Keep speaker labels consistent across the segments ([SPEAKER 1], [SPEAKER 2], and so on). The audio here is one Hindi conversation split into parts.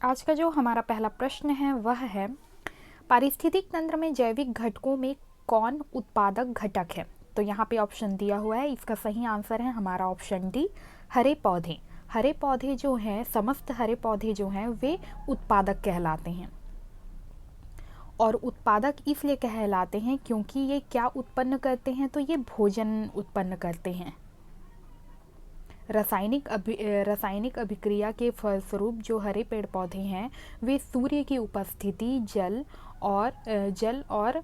[SPEAKER 1] आज का जो हमारा पहला प्रश्न है वह है, पारिस्थितिक तंत्र में जैविक घटकों में कौन उत्पादक घटक है। तो यहाँ पे ऑप्शन दिया हुआ है, इसका सही आंसर है हमारा ऑप्शन डी, हरे पौधे। हरे पौधे जो हैं, समस्त हरे पौधे जो हैं वे उत्पादक कहलाते हैं। और उत्पादक इसलिए कहलाते हैं क्योंकि ये क्या उत्पन्न करते हैं, तो ये भोजन उत्पन्न करते हैं। रासायनिक अभिक्रिया के फलस्वरूप जो हरे पेड़ पौधे हैं वे सूर्य की उपस्थिति, जल और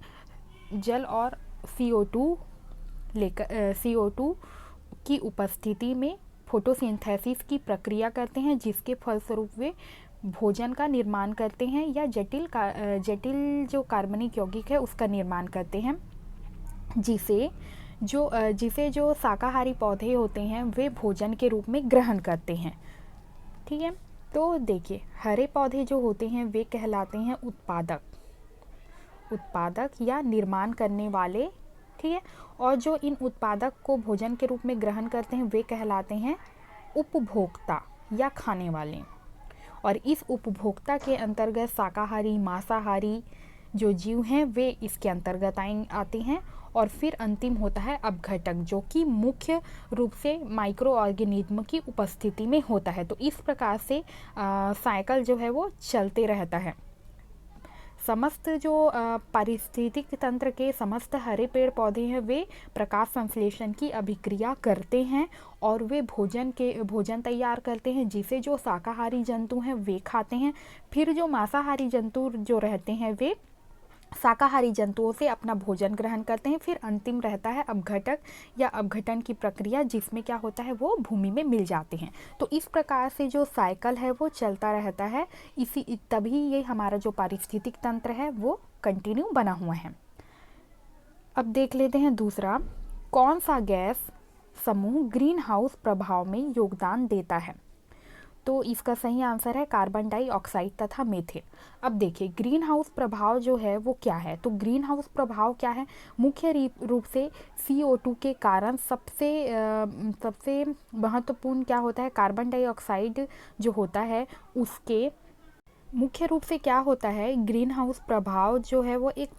[SPEAKER 1] CO2 की उपस्थिति में फोटोसिंथेसिस की प्रक्रिया करते हैं, जिसके फलस्वरूप वे भोजन का निर्माण करते हैं या जटिल जो कार्बनिक यौगिक है उसका निर्माण करते हैं, जिसे जो शाकाहारी पौधे होते हैं वे भोजन के रूप में ग्रहण करते हैं। ठीक है, तो देखिए हरे पौधे जो होते हैं वे कहलाते हैं उत्पादक या निर्माण करने वाले। ठीक है, और जो इन उत्पादक को भोजन के रूप में ग्रहण करते हैं वे कहलाते हैं उपभोक्ता या खाने वाले। और इस उपभोक्ता के अंतर्गत शाकाहारी, मांसाहारी जो जीव हैं वे इसके अंतर्गत आते हैं। और फिर अंतिम होता है अपघटक, जो कि मुख्य रूप से माइक्रो ऑर्गेनिज्म की उपस्थिति में होता है। तो इस प्रकार से साइकिल जो है वो चलते रहता है। समस्त जो पारिस्थितिक तंत्र के समस्त हरे पेड़ पौधे हैं वे प्रकाश संश्लेषण की अभिक्रिया करते हैं और वे भोजन तैयार करते हैं, जिसे जो शाकाहारी जंतु हैं वे खाते हैं। फिर जो मांसाहारी जंतु जो रहते हैं वे शाकाहारी जंतुओं से अपना भोजन ग्रहण करते हैं। फिर अंतिम रहता है अपघटक या अपघटन की प्रक्रिया, जिसमें क्या होता है वो भूमि में मिल जाते हैं। तो इस प्रकार से जो साइकिल है वो चलता रहता है, तभी ये हमारा जो पारिस्थितिक तंत्र है वो कंटिन्यू बना हुआ है। अब देख लेते हैं दूसरा, कौन सा गैस समूह ग्रीन हाउस प्रभाव में योगदान देता है। तो इसका सही आंसर है कार्बन डाइऑक्साइड तथा मीथेन। अब देखिए ग्रीन हाउस प्रभाव जो है वो क्या है। तो ग्रीन हाउस प्रभाव क्या है, मुख्य रूप से CO2 के कारण सबसे महत्वपूर्ण क्या होता है, कार्बन डाइऑक्साइड जो होता है उसके मुख्य रूप से क्या होता है, ग्रीन हाउस प्रभाव जो है वो एक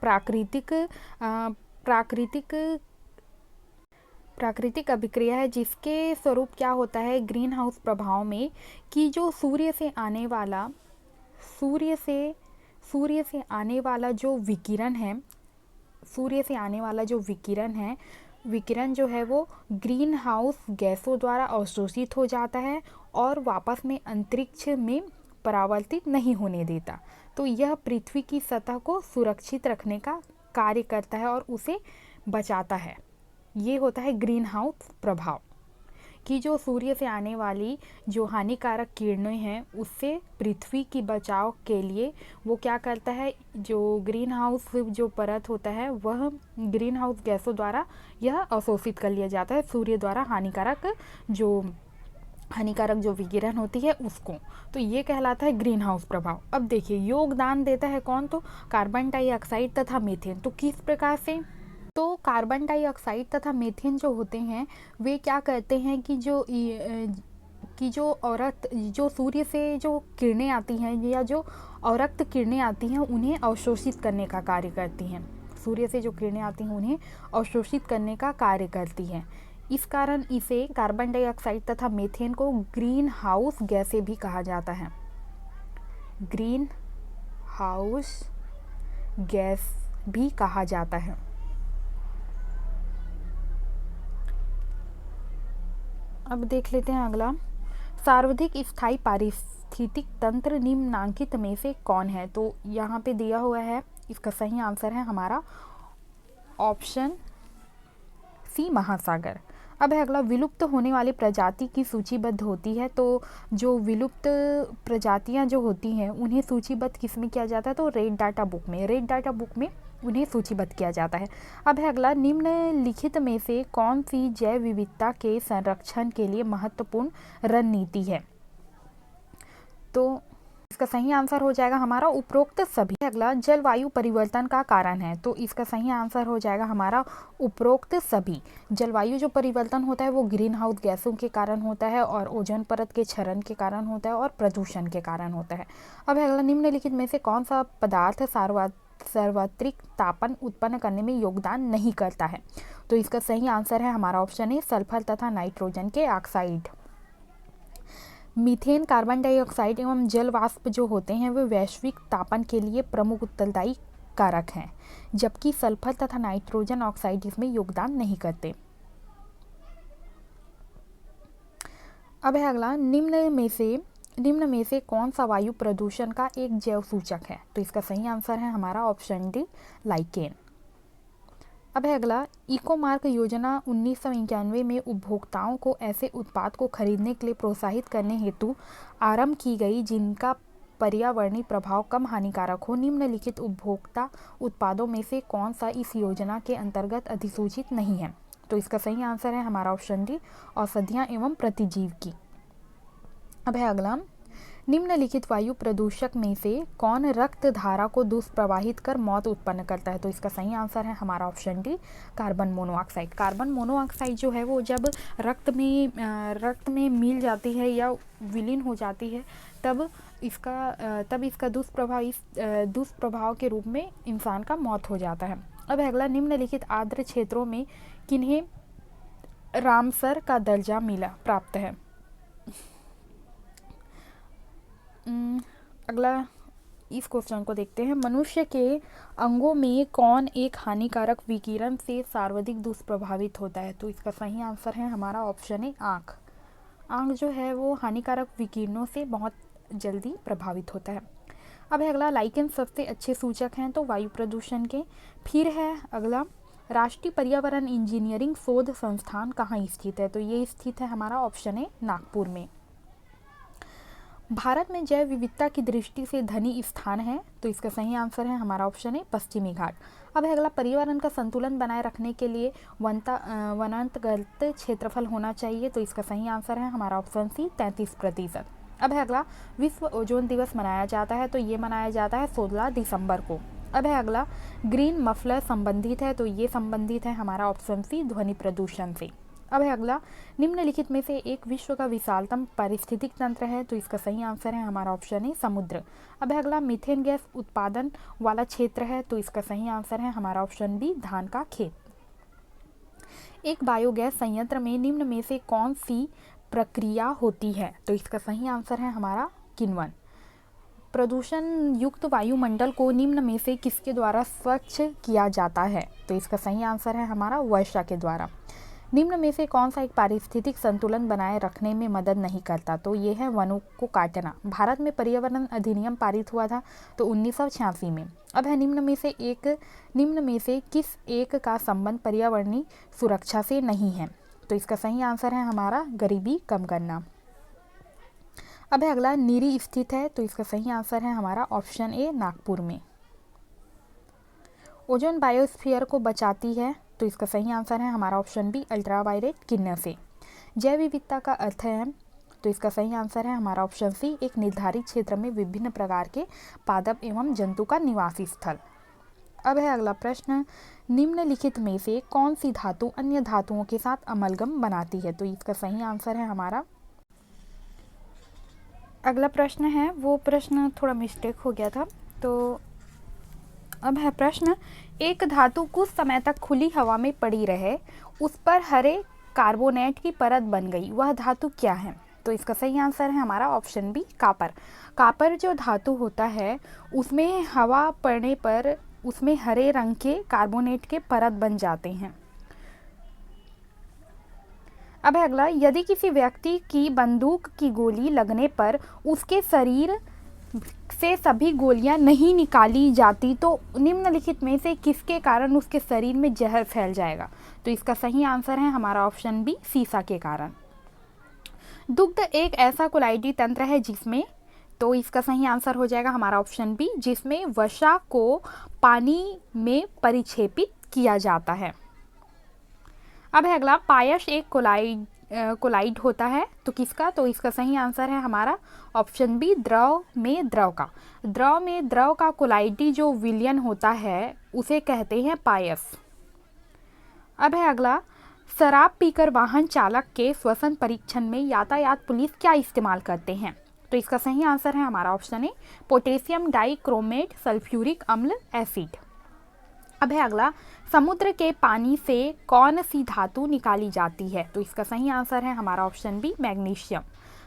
[SPEAKER 1] प्राकृतिक अभिक्रिया है, जिसके स्वरूप क्या होता है ग्रीन हाउस प्रभाव में कि जो सूर्य से आने वाला जो विकिरण जो है वो ग्रीन हाउस गैसों द्वारा अवशोषित हो जाता है और वापस में अंतरिक्ष में परावर्तित नहीं होने देता। तो यह पृथ्वी की सतह को सुरक्षित रखने का कार्य करता है और उसे बचाता है। ये होता है ग्रीन हाउस प्रभाव कि जो सूर्य से आने वाली जो हानिकारक किरणें हैं उससे पृथ्वी की बचाव के लिए वो क्या करता है, जो ग्रीन हाउस जो परत होता है वह ग्रीन हाउस गैसों द्वारा यह अवशोषित कर लिया जाता है सूर्य द्वारा हानिकारक जो विकिरण होती है उसको। तो ये कहलाता है ग्रीन हाउस प्रभाव। अब देखिए योगदान देता है कौन, तो कार्बन डाइऑक्साइड तथा मीथेन। तो किस प्रकार से, तो कार्बन डाइऑक्साइड तथा मीथेन जो होते हैं वे क्या करते हैं कि जो सूर्य से जो किरणें आती हैं या जो अवरक्त किरणें आती हैं उन्हें अवशोषित करने का कार्य करती हैं। सूर्य से जो किरणें आती हैं उन्हें अवशोषित करने का कार्य करती हैं। इस कारण इसे कार्बन डाइऑक्साइड तथा मीथेन को ग्रीन हाउस गैसें भी कहा जाता है। ग्रीन हाउस गैस भी कहा जाता है। अब देख लेते हैं अगला, सार्वधिक स्थायी पारिस्थितिक तंत्र निम्नांकित में से कौन है। तो यहाँ पे दिया हुआ है, इसका सही आंसर है हमारा ऑप्शन सी, महासागर। अब है अगला, विलुप्त होने वाली प्रजाति की सूचीबद्ध होती है। तो जो विलुप्त प्रजातियां जो होती हैं उन्हें सूचीबद्ध किस में किया जाता है, तो रेड डाटा बुक में उन्हें सूचीबद्ध किया जाता है। अब है अगला, निम्नलिखित में से कौन सी जैव विविधता के संरक्षण के लिए महत्वपूर्ण रणनीति है। तो इसका सही आंसर हो जाएगा हमारा उपरोक्त सभी। अगला जलवायु परिवर्तन का कारण है, तो इसका सही आंसर हो जाएगा हमारा उपरोक्त सभी। जलवायु जो परिवर्तन होता है वो ग्रीन हाउस गैसों के कारण होता है और ओजोन परत के क्षरण के कारण होता है और प्रदूषण के कारण होता है। अब अगला निम्नलिखित में से कौन सा पदार्थ सार्वत्रिक तापन उत्पन्न करने में योगदान नहीं करता है, तो इसका सही आंसर है हमारा ऑप्शन ए सल्फर तथा नाइट्रोजन के ऑक्साइड। मीथेन, कार्बन डाइऑक्साइड एवं जल वाष्प जो होते हैं वे वैश्विक तापन के लिए प्रमुख उत्तरदायी कारक हैं, जबकि सल्फर तथा नाइट्रोजन ऑक्साइड इसमें योगदान नहीं करते। अब है अगला निम्न में से कौन सा वायु प्रदूषण का एक जैव सूचक है, तो इसका सही आंसर है हमारा ऑप्शन डी लाइकेन। अब है अगला इकोमार्क योजना 1991 में उपभोक्ताओं को ऐसे उत्पाद को खरीदने के लिए प्रोत्साहित करने हेतु आरंभ की गई जिनका पर्यावरणीय प्रभाव कम हानिकारक हो। निम्नलिखित उपभोक्ता उत्पादों में से कौन सा इस योजना के अंतर्गत अधिसूचित नहीं है, तो इसका सही आंसर है हमारा ऑप्शन डी औषधियाँ एवं प्रतिजीविकी। अब है अगला निम्नलिखित वायु प्रदूषक में से कौन रक्त धारा को दुष्प्रवाहित कर मौत उत्पन्न करता है, तो इसका सही आंसर है हमारा option D carbon monoxide. Carbon monoxide जो है वो जब रक्त में मिल जाती है या विलीन हो जाती है तब इसका दुष्प्रभाव के रूप में इंसान का मौत हो जाता है। अब अगला निम्नलिखित आर्द्र क्षेत्रों में किन्हें रामसर का दर्जा प्राप्त है। अगला इस क्वेश्चन को देखते हैं। मनुष्य के अंगों में कौन एक हानिकारक विकिरण से सर्वाधिक दुष्प्रभावित होता है, तो इसका सही आंसर है हमारा ऑप्शन है आँख। आँख जो है वो हानिकारक विकिरणों से बहुत जल्दी प्रभावित होता है। अब है अगला लाइकेन सबसे अच्छे सूचक हैं तो वायु प्रदूषण के। फिर है अगला राष्ट्रीय पर्यावरण इंजीनियरिंग शोध संस्थान कहाँ स्थित है, तो ये स्थित है हमारा ऑप्शन है नागपुर में। भारत में जैव विविधता की दृष्टि से धनी स्थान है, तो इसका सही आंसर है हमारा ऑप्शन है पश्चिमी घाट। अब है अगला पर्यावरण का संतुलन बनाए रखने के लिए वनांतर्गत क्षेत्रफल होना चाहिए, तो इसका सही आंसर है हमारा ऑप्शन सी 33%। अब है अगला विश्व ओजोन दिवस मनाया जाता है, तो ये मनाया जाता है 16 दिसंबर को। अब है अगला ग्रीन मफलर संबंधित है, तो ये संबंधित है हमारा ऑप्शन सी ध्वनि प्रदूषण से। अब है अगला निम्नलिखित में से एक विश्व का विशालतम पारिस्थितिक तंत्र है, तो इसका सही आंसर है हमारा ऑप्शन है समुद्र। अब है अगला मीथेन गैस उत्पादन वाला क्षेत्र है, तो इसका सही आंसर है हमारा ऑप्शन बी धान का खेत। एक बायोगैस संयंत्र में निम्न में से कौन सी प्रक्रिया होती है, तो इसका सही आंसर है हमारा किण्वन। प्रदूषण युक्त वायुमंडल को निम्न में से किसके द्वारा स्वच्छ किया जाता है, तो इसका सही आंसर है हमारा वर्षा के द्वारा। निम्न में से कौन सा एक पारिस्थितिक संतुलन बनाए रखने में मदद नहीं करता, तो ये है वनों को काटना। भारत में पर्यावरण अधिनियम पारित हुआ था तो 1986 में। अब है निम्न में से किस एक का संबंध पर्यावरणीय सुरक्षा से नहीं है, तो इसका सही आंसर है हमारा गरीबी कम करना। अब है अगला नीरी स्थित है, तो इसका सही आंसर है हमारा ऑप्शन ए नागपुर में। ओजोन बायोस्फीयर को बचाती है, तो इसका सही आंसर है हमारा ऑप्शन बी अल्ट्रावायलेट किरणों से। जैव विविधता का अर्थ है, तो इसका सही आंसर है हमारा ऑप्शन सी एक निर्धारित क्षेत्र में विभिन्न प्रकार के पादप एवं जंतु का निवासी स्थल। अब है अगला प्रश्न निम्नलिखित में से कौन सी धातु अन्य धातुओं के साथ अमलगम बनाती है, तो इसका सही आंसर है हमारा। अगला प्रश्न है वो प्रश्न थोड़ा मिस्टेक हो गया था, तो अब है प्रश्न एक धातु कुछ समय तक खुली हवा में पड़ी रहे, उस पर हरे कार्बोनेट की परत बन गई, वह धातु क्या है, तो इसका सही आंसर है हमारा ऑप्शन बी कापर। कापर जो धातु होता है उसमें हवा पड़ने पर उसमें हरे रंग के कार्बोनेट के परत बन जाते हैं। अब है अगला यदि किसी व्यक्ति की बंदूक की गोली लगने पर उसके शरीर से सभी गोलियां नहीं निकाली जाती तो निम्नलिखित में से किसके कारण उसके शरीर में जहर फैल जाएगा, तो इसका सही आंसर है हमारा ऑप्शन बी सीसा के कारण। दुग्ध एक ऐसा कोलाइडी तंत्र है जिसमें, तो इसका सही आंसर हो जाएगा हमारा ऑप्शन बी जिसमें वसा को पानी में परिक्षेपित किया जाता है। अब है अगला पायस एक कोलाइड होता है तो किसका, तो इसका सही आंसर है हमारा ऑप्शन बी, द्रव में द्रव का। द्रव में द्रव का कोलाइडी जो विलयन होता है उसे कहते हैं पायस। अब है अगला, शराब पीकर वाहन चालक के श्वसन परीक्षण में यातायात पुलिस क्या इस्तेमाल करते हैं, तो इसका सही आंसर है हमारा option A, potassium dichromate sulphuric अम्ल एसिड। अब है अगला, समुद्र के पानी से कौन सी धातु निकाली जाती है, तो इसका सही आंसर है हमारा ऑप्शन बी, मैग्नीशियम।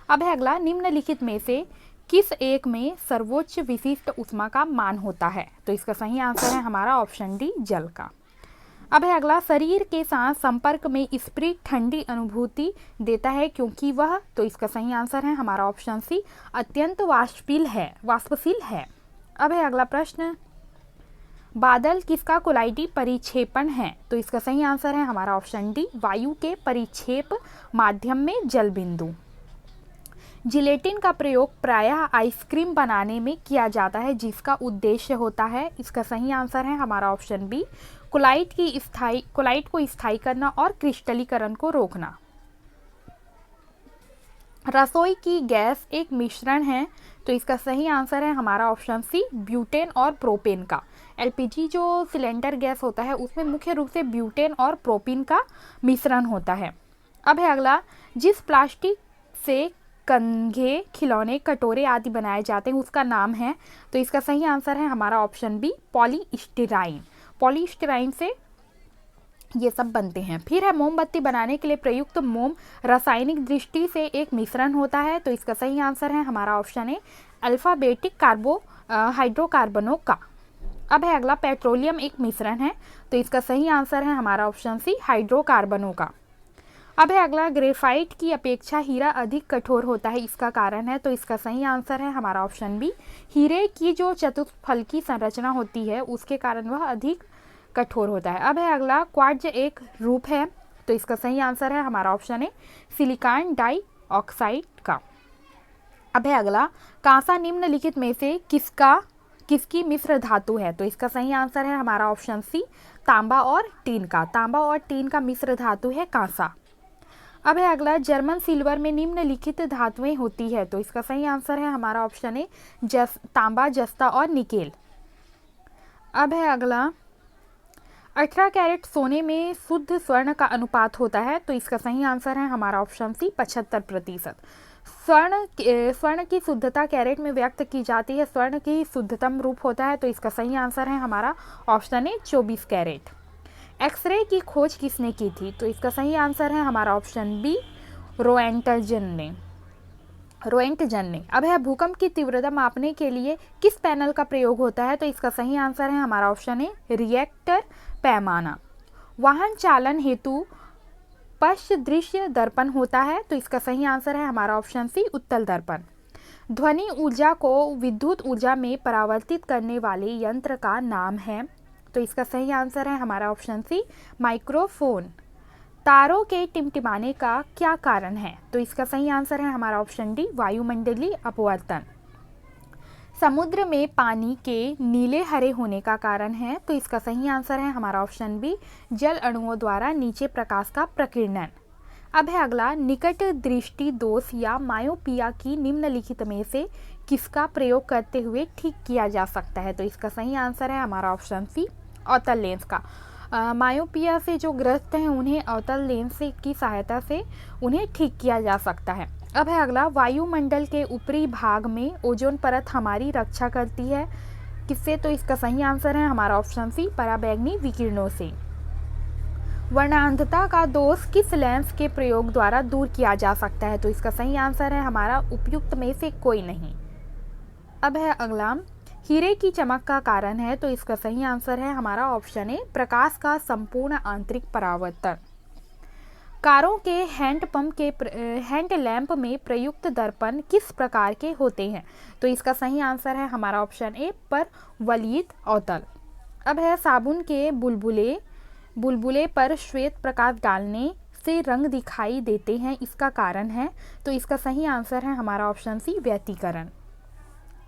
[SPEAKER 1] अब है अगला, निम्नलिखित में से किस एक में सर्वोच्च विशिष्ट ऊष्मा का मान होता है, तो इसका सही आंसर है हमारा ऑप्शन डी, जल का। अब है अगला, शरीर के साथ संपर्क में स्प्रिट ठंडी अनुभूति देता है क्योंकि वह, तो इसका सही आंसर है हमारा ऑप्शन सी, अत्यंत वाष्पशील है। अब है अगला प्रश्न, बादल किसका कोलाइडी परिक्षेपण है, तो इसका सही आंसर है हमारा ऑप्शन डी, वायु के परिक्षेप माध्यम में जल बिंदु। जिलेटिन का प्रयोग प्रायः आइसक्रीम बनाने में किया जाता है जिसका उद्देश्य होता है, इसका सही आंसर है हमारा ऑप्शन बी, कोलाइड को स्थायी करना और क्रिस्टलीकरण को रोकना। रसोई की गैस एक मिश्रण है, तो इसका सही आंसर है हमारा ऑप्शन सी, ब्यूटेन और प्रोपेन का। एलपीजी जो सिलेंडर गैस होता है उसमें मुख्य रूप से ब्यूटेन और प्रोपेन का मिश्रण होता है। अब है अगला, जिस प्लास्टिक से कंघे, खिलौने, कटोरे आदि बनाए जाते हैं उसका नाम है, तो इसका सही आंसर है हमारा ऑप्शन बी, पॉलीस्टीराइन। पॉलीस्टीराइन से ये सब बनते हैं। फिर है, मोमबत्ती बनाने के लिए प्रयुक्त मोम रासायनिक दृष्टि से एक मिश्रण होता है, तो इसका सही आंसर है हमारा ऑप्शन ए, अल्फाबेटिक हाइड्रोकार्बनों का। अब है अगला, पेट्रोलियम एक मिश्रण है, तो इसका सही आंसर है हमारा ऑप्शन सी, हाइड्रोकार्बनों का। अब है अगला, ग्रेफाइट की अपेक्षा हीरा अधिक कठोर होता है, इसका कारण है, तो इसका सही आंसर है हमारा ऑप्शन बी, हीरे की जो चतुष्फलकी संरचना होती है उसके कारण वह अधिक कठोर होता है। अब है अगला, क्वार्ट्ज एक रूप है, तो इसका सही आंसर है हमारा ऑप्शन ए, सिलिकॉन डाइऑक्साइड का। अब है अगला, कांसा निम्नलिखित में से किसकी मिश्र धातु है, तो इसका सही आंसर है हमारा ऑप्शन सी, तांबा और टीन का। तांबा और टीन का मिश्र धातु है कांसा। अब है अगला, जर्मन सिल्वर में निम्नलिखित धातुएं होती है, तो इसका सही आंसर है हमारा ऑप्शन ए, तांबा, जस्ता और निकेल। अब है अगला, 18 कैरेट सोने में शुद्ध स्वर्ण का अनुपात होता है, तो इसका सही आंसर है हमारा ऑप्शन सी, 75%। स्वर्ण की शुद्धता कैरेट में व्यक्त की जाती है, स्वर्ण की शुद्धतम रूप होता है, तो इसका सही आंसर है हमारा ऑप्शन ए, 24 कैरेट। एक्सरे की खोज किसने की थी, तो इसका सही आंसर है हमारा ऑप्शन बी, रोएंटजन ने। अब है, भूकंप की तीव्रता मापने के लिए किस पैनल का प्रयोग होता है, तो इसका सही आंसर है हमारा ऑप्शन ए, रिएक्टर पैमाना। वाहन चालन हेतु पश्च दृश्य दर्पण होता है, तो इसका सही आंसर है हमारा ऑप्शन सी, उत्तल दर्पण। ध्वनि ऊर्जा को विद्युत ऊर्जा में परावर्तित करने वाले यंत्र का नाम है, तो इसका सही आंसर है हमारा ऑप्शन सी, माइक्रोफोन। तारों के टिमटिमाने का क्या कारण है, तो इसका सही आंसर है हमारा ऑप्शन डी, वायुमंडलीय अपवर्तन। समुद्र में पानी के नीले हरे होने का कारण है, तो इसका सही आंसर है हमारा ऑप्शन बी, जल अणुओं द्वारा नीचे प्रकाश का प्रकीर्णन। अब है अगला, निकट दृष्टि दोष या मायोपिया की निम्नलिखित में से किसका प्रयोग करते हुए ठीक किया जा सकता है, तो इसका सही आंसर है हमारा ऑप्शन सी, अवतल लेंस का। मायोपिया से जो ग्रस्त हैं उन्हें अवतल लेंस की सहायता से उन्हें ठीक किया जा सकता है। अब है अगला, वायुमंडल के ऊपरी भाग में ओजोन परत हमारी रक्षा करती है किससे, तो इसका सही आंसर है हमारा ऑप्शन सी, पराबैंगनी विकिरणों से। वर्णांधता का दोष किस लेंस के प्रयोग द्वारा दूर किया जा सकता है, तो इसका सही आंसर है हमारा उपयुक्त में से कोई नहीं। अब है अगला, हीरे की चमक का कारण है, तो इसका सही आंसर है हमारा ऑप्शन ए, प्रकाश का संपूर्ण आंतरिक परावर्तन। कारों के हैंड लैंप में प्रयुक्त दर्पण किस प्रकार के होते हैं, तो इसका सही आंसर है हमारा ऑप्शन ए, पर वलित अवतल। अब है, साबुन के बुलबुले पर श्वेत प्रकाश डालने से रंग दिखाई देते हैं, इसका कारण है, तो इसका सही आंसर है हमारा ऑप्शन सी, व्यतिकरण।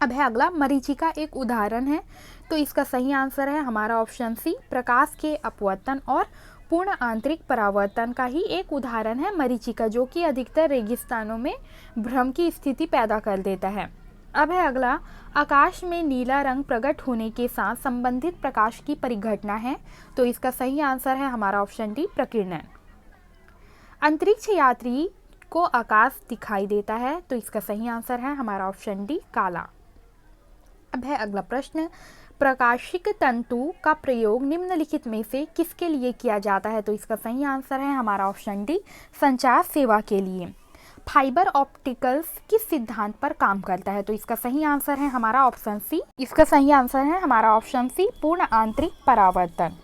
[SPEAKER 1] अब है अगला, मरीचिका एक उदाहरण है, तो इसका सही आंसर है हमारा ऑप्शन सी, प्रकाश के अपवर्तन और पूर्ण आंतरिक परावर्तन का ही एक उदाहरण है मरीचिका, जो कि अधिकतर रेगिस्तानों में भ्रम की स्थिति पैदा कर देता है। अब है अगला, आकाश में नीला रंग प्रकट होने के साथ संबंधित प्रकाश की परिघटना है, तो इसका सही आंसर है हमारा ऑप्शन डी, प्रकीर्णन। अंतरिक्ष यात्री को आकाश दिखाई देता है, तो इसका सही आंसर है हमारा ऑप्शन डी, काला। अब है अगला प्रश्न, प्रकाशिक तंतु का प्रयोग निम्नलिखित में से किसके लिए किया जाता है, तो इसका सही आंसर है हमारा ऑप्शन डी, संचार सेवा के लिए। फाइबर ऑप्टिकल्स किस सिद्धांत पर काम करता है, तो इसका सही आंसर है हमारा ऑप्शन सी। इसका सही आंसर है हमारा ऑप्शन सी, पूर्ण आंतरिक परावर्तन।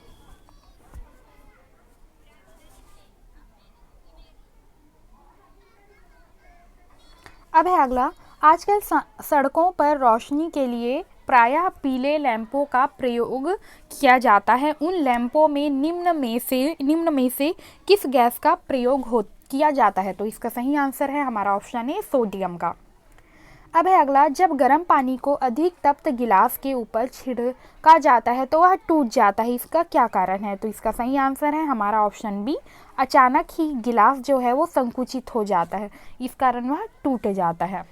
[SPEAKER 1] अब है अगला, आजकल सड़कों पर रोशनी के लिए प्रायः पीले लैंपों का प्रयोग किया जाता है। उन लैंपों में निम्न में से किस गैस का प्रयोग किया जाता है, तो इसका सही आंसर है हमारा ऑप्शन ए, सोडियम का। अब है अगला, जब गर्म पानी को अधिक तप्त गिलास के ऊपर छिड़का जाता है तो वह टूट जाता है, इसका क्या कारण है, तो इसका सही आंसर है हमारा ऑप्शन बी, अचानक ही गिलास जो है वो संकुचित हो जाता है, इस कारण वह टूट जाता है।